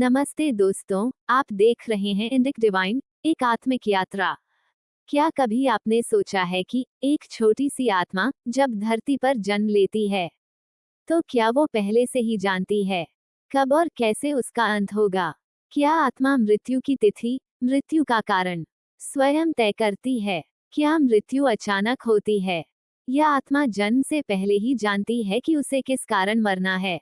नमस्ते दोस्तों, आप देख रहे हैं इंडिक डिवाइन, एक आत्मिक यात्रा। क्या कभी आपने सोचा है कि एक छोटी सी आत्मा जब धरती पर जन्म लेती है, तो क्या वो पहले से ही जानती है कब और कैसे उसका अंत होगा? क्या आत्मा मृत्यु की तिथि, मृत्यु का कारण स्वयं तय करती है? क्या मृत्यु अचानक होती है, या आत्मा जन्म से पहले ही जानती है कि उसे किस कारण मरना है?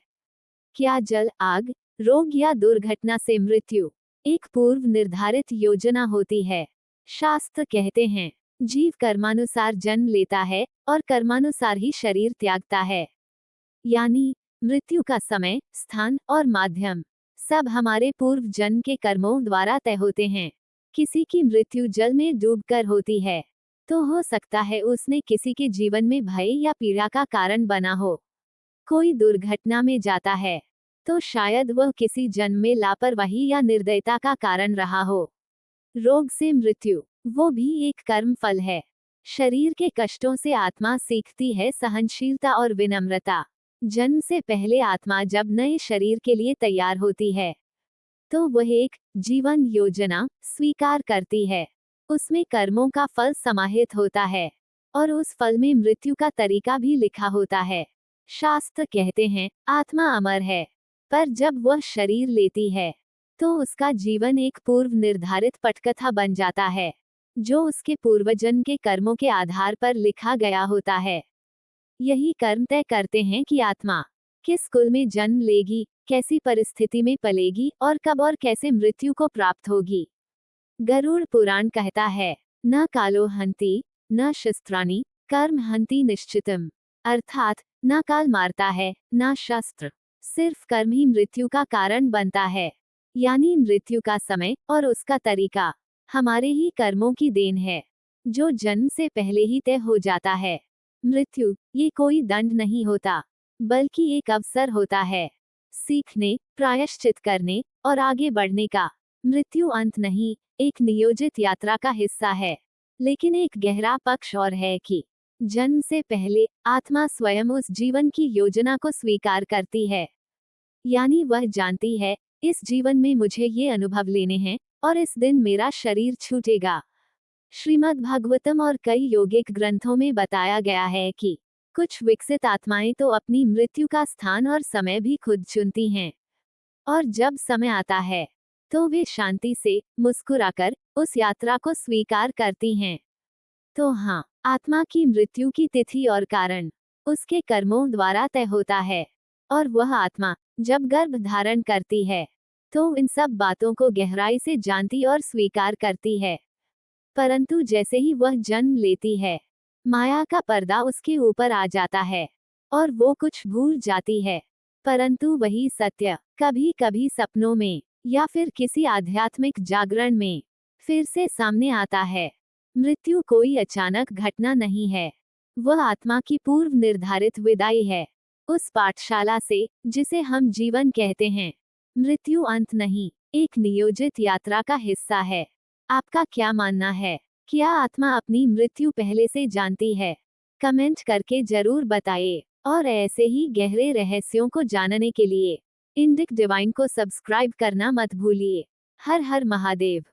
क्या जल, आग, रोग या दुर्घटना से मृत्यु एक पूर्व निर्धारित योजना होती है? शास्त्र कहते हैं, जीव कर्मानुसार जन्म लेता है और कर्मानुसार ही शरीर त्यागता है। यानी मृत्यु का समय, स्थान और माध्यम सब हमारे पूर्व जन्म के कर्मों द्वारा तय होते हैं। किसी की मृत्यु जल में डूबकर होती है, तो हो सकता है उसने किसी के जीवन में भय या पीड़ा का कारण बना हो। कोई दुर्घटना में जाता है, तो शायद वह किसी जन्म में लापरवाही या निर्दयता का कारण रहा हो। रोग से मृत्यु, वो भी एक कर्म फल है। शरीर के कष्टों से आत्मा सीखती है सहनशीलता और विनम्रता। जन्म से पहले आत्मा जब नए शरीर के लिए तैयार होती है, तो वह एक जीवन योजना स्वीकार करती है। उसमें कर्मों का फल समाहित होता है, और उस फल में मृत्यु का तरीका भी लिखा होता है। शास्त्र कहते हैं, आत्मा अमर है, पर जब वह शरीर लेती है, तो उसका जीवन एक पूर्व निर्धारित पटकथा बन जाता है, जो उसके पूर्वजन्म के कर्मों के आधार पर लिखा गया होता है। यही कर्म तय करते हैं कि आत्मा किस कुल में जन्म लेगी, कैसी परिस्थिति में पलेगी और कब और कैसे मृत्यु को प्राप्त होगी। गरुड़ पुराण कहता है, न कालो हंति, न शस्त्राणि, कर्म हंति निश्चितम। अर्थात न काल मारता है, न शस्त्र, सिर्फ कर्म ही मृत्यु का कारण बनता है। यानी मृत्यु का समय और उसका तरीका हमारे ही कर्मों की देन है, जो जन्म से पहले ही तय हो जाता है। मृत्यु ये कोई दंड नहीं होता, बल्कि एक अवसर होता है सीखने, प्रायश्चित करने और आगे बढ़ने का। मृत्यु अंत नहीं, एक नियोजित यात्रा का हिस्सा है। लेकिन एक गहरा पक्ष और है कि जन्म से पहले आत्मा स्वयं उस जीवन की योजना को स्वीकार करती है। यानी वह जानती है, इस जीवन में मुझे ये अनुभव लेने हैं और इस दिन मेरा शरीर छूटेगा। श्रीमद् भागवतम और कई योगिक ग्रंथों में बताया गया है कि कुछ विकसित आत्माएं तो अपनी मृत्यु का स्थान और समय भी खुद चुनती हैं, और जब समय आता है, तो वे शांति से मुस्कुराकर उस यात्रा को स्वीकार करती हैं। तो हाँ, आत्मा की मृत्यु की तिथि और कारण उसके कर्मों द्वारा तय होता है, और वह आत्मा जब गर्भ धारण करती है, तो इन सब बातों को गहराई से जानती और स्वीकार करती है। परंतु जैसे ही वह जन्म लेती है, माया का पर्दा उसके ऊपर आ जाता है, और वो कुछ भूल जाती है। परंतु वही सत्य कभी कभी सपनों में या फिर किसी आध्यात्मिक जागरण में फिर से सामने आता है। मृत्यु कोई अचानक घटना नहीं है, वह आत्मा की पूर्व निर्धारित विदाई है, उस पाठशाला से जिसे हम जीवन कहते हैं। मृत्यु अंत नहीं, एक नियोजित यात्रा का हिस्सा है। आपका क्या मानना है? क्या आत्मा अपनी मृत्यु पहले से जानती है? कमेंट करके जरूर बताइए, और ऐसे ही गहरे रहस्यों को जानने के लिए इंडिक डिवाइन को सब्सक्राइब करना मत भूलिए। हर हर महादेव।